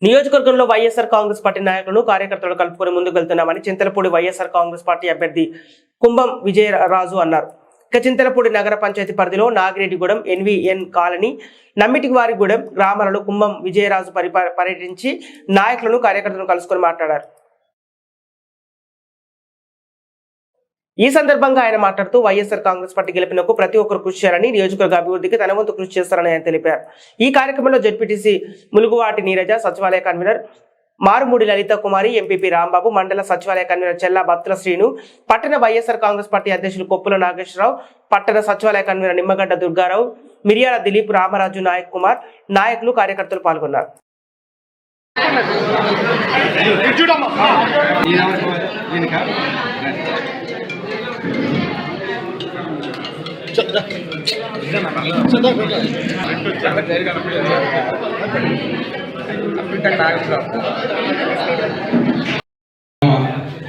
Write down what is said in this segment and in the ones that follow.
నియోజకవర్గంలో వైఎస్ఆర్ కాంగ్రెస్ పార్టీ నాయకులను కార్యకర్తలు కలుపుకొని ముందుకు వెళ్తున్నామని చింతలపూడి వైఎస్ఆర్ కాంగ్రెస్ పార్టీ అభ్యర్థి కుంభం విజయరాజు అన్నారు. ఇక చింతలపూడి నగర పంచాయతీ పరిధిలో నాగిరెడ్డిగూడెం, ఎన్వీఎన్ కాలనీ, నమ్మిటివారిగూడెం గ్రామాలలో కుంభం విజయరాజు పర్యటించి నాయకులను కార్యకర్తలను కలుసుకొని మాట్లాడారు. ఈ సందర్భంగా ఆయన మాట్లాడుతూ వైఎస్ఆర్ కాంగ్రెస్ పార్టీ గెలుపునకు ప్రతి ఒక్కరు కృషి చేయాలని, నియోజకవర్గ అభివృద్ధికి తన వంతు కృషి చేస్తారని ఆయన తెలిపారు. ఈ కార్యక్రమంలో జెడ్పీటీసీ ములుగువాటి నీరజ, సచివాలయ కన్వీనర్ మారుమూడి లలిత కుమారి, ఎంపీపీ రాంబాబు, మండల సచివాలయ కన్వీనర్ చెల్లా బత్తుల శ్రీను, పట్టణ వైఎస్ఆర్ కాంగ్రెస్ పార్టీ అధ్యక్షులు కొప్పుల నాగేశ్వరరావు, పట్టణ సచివాలయ కన్వీనర్ నిమ్మగడ్డ దుర్గారావు, మిరియాల దిలీప్, రామరాజు, నాయక్ కుమార్, నాయకులు, కార్యకర్తలు పాల్గొన్నారు.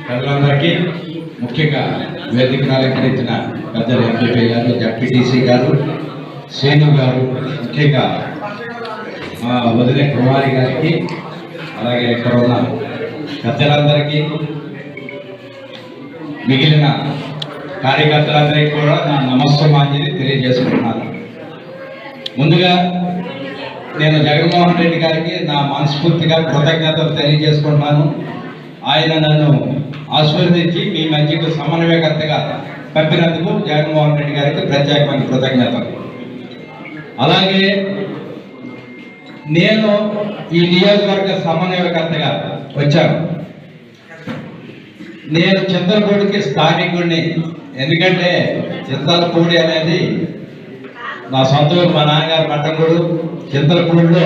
ప్రజలందరికీ, ముఖ్యంగా వేదికను అలంకరించిన పెద్దలు ఎంపీ గారు, జడ్పీటీసీ గారు, శ్రీను గారు, ముఖ్యంగా మా వదిలే కుమారి గారికి, అలాగే ఇక్కడ ఉన్న పెద్దలందరికీ, మిగిలిన కార్యకర్తలందరికీ కూడా నా నమస్సమాంజలి తెలియజేసుకుంటున్నాను. ముందుగా నేను జగన్మోహన్ రెడ్డి గారికి నా మనస్ఫూర్తిగా కృతజ్ఞతలు తెలియజేసుకుంటున్నాను. ఆయన నన్ను ఆశీర్వదించి మీ మధ్యకు సమన్వయకర్తగా పంపినందుకు జగన్మోహన్ రెడ్డి గారికి ప్రత్యేకమైన కృతజ్ఞతలు. అలాగే నేను ఈ నియోజకవర్గ సమన్వయకర్తగా వచ్చాను. నేను చింతలపూడికి స్థానికుడిని. ఎందుకంటే చింతలపూడి అనేది నా సొంత ఊరు. మా నాన్నగారు పట్టణగూడు. చింతలపూడిలో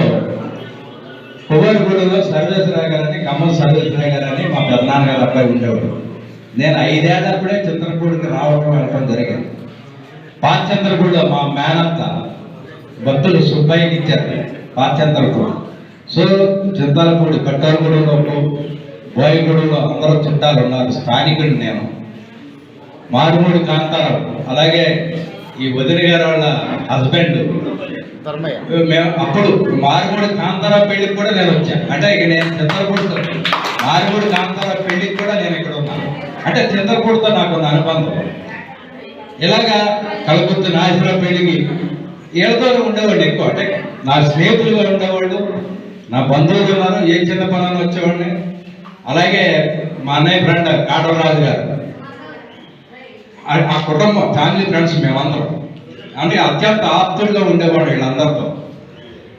కొవ్వరిగూడలో సర్వేశ్వరరావు గారు అని, కమ్మల సర్వేశ్వరరావు గారు అని మా పెద్దనాన్నగారు అబ్బాయి ఉండేవాడు. నేను 5 ఏళ్ళప్పుడే చింతలపూడికి రావడం వెళ్ళడం జరిగింది. పాచంద్రపూడిలో మా మేనత్త భక్తులు సుబ్బయ్యకి ఇచ్చారు పాచంద్రపూడి. సో చింతలపూడి, కట్టాలగూడలో, బోయగూడలో అందరూ చుట్టాలు ఉన్నారు. స్థానికుడు నేను. మారుమూడి కాంతారావు, అలాగే ఈ వదిన గారు వాళ్ళ హస్బెండ్, మేము అప్పుడు మారుమూడి కాంతారావు పెళ్లికి కూడా నేను వచ్చాను. అంటే ఇక నేను చింతలపూడితో మారుమూడి కాంతారావు పెళ్లికి కూడా నేను ఇక్కడ ఉన్నాను. అంటే చింతలపూడితో నాకు ఉన్న అనుబంధం. ఇలాగా కలగుర్తి నాగేశ్వరరావు పెళ్లికి వీళ్ళతో ఉండేవాళ్ళు ఎక్కువ. అంటే నా స్నేహితులుగా ఉండేవాళ్ళు, నా బంధువులు ఉన్నారు. ఏ చిన్న పనులు వచ్చేవాడిని. అలాగే మా అన్నయ్య ఫ్రెండ్ కాటవరాజు గారు, ఆ కుటుంబం, ఫ్యామిలీ ఫ్రెండ్స్ మేమందరం. అంటే అత్యంత ఆప్తులుగా ఉండేవాడు వీళ్ళందరితో.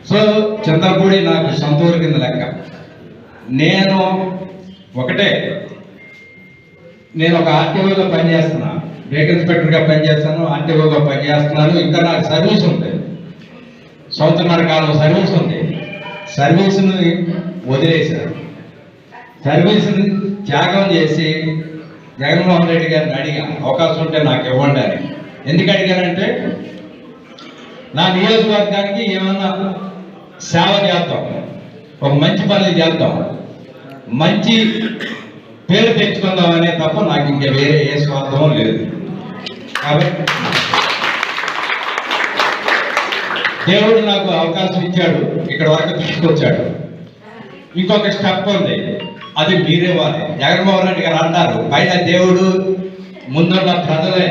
సో చింతలపూడి నాకు సొంత ఊరి కింద లెక్క. నేను ఒక ఆర్టీఓగా పనిచేస్తున్నా, వెహికల్ ఇన్స్పెక్టర్గా పనిచేస్తాను, ఆర్టీఓగా పనిచేస్తున్నాను. ఇంకా నాకు సర్వీస్ ఉంది, సంవత్సరాల కాలం సర్వీస్ ఉంది. సర్వీస్ని వదిలేశారు. సర్వీస్ని త్యాగం చేసి జగన్మోహన్ రెడ్డి గారిని అడిగా, అవకాశం ఉంటే నాకు ఇవ్వండి అని. ఎందుకు అడిగానంటే నా నియోజకవర్గానికి ఏమన్నా సేవ చేద్దాం, ఒక మంచి పనులు చేద్దాం, మంచి పేరు తెచ్చుకుందామనే తప్ప నాకు ఇంకా వేరే ఏ స్వార్థం లేదు. కాబట్టి దేవుడు నాకు అవకాశం ఇచ్చాడు, ఇక్కడ వరకు తీసుకొచ్చాడు. ఇంకొక స్టెప్ ఉంది, అది మీరే వారే. జగన్మోహన్ రెడ్డి గారు అంటారు, పైన దేవుడు, ముందున్న ప్రజలే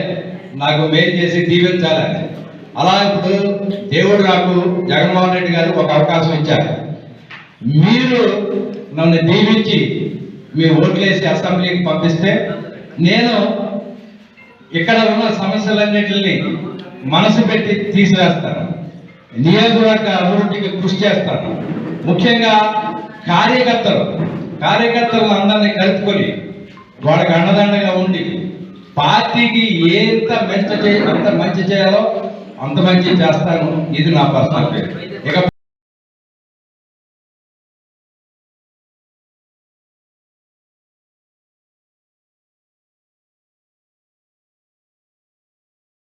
నాకు మేలు చేసి దీవించాలని. అలా ఇప్పుడు దేవుడు నాకు, జగన్మోహన్ రెడ్డి గారు ఒక అవకాశం ఇచ్చారు. మీరు నన్ను దీవించి మీ ఓట్లేసి అసెంబ్లీకి పంపిస్తే నేను ఇక్కడ ఉన్న సమస్యలన్నింటినీ మనసు పెట్టి తీసివేస్తాను. నియోజకవర్గ అభివృద్ధికి కృషి చేస్తాను. ముఖ్యంగా కార్యకర్తలను అందరినీ కలుపుకొని వాళ్ళకి అండదండగా ఉండి పార్టీకి అంత మంచి చేయాలో అంత మంచి చేస్తాను. ఇది నా పర్సనల్ పేరు. ఇక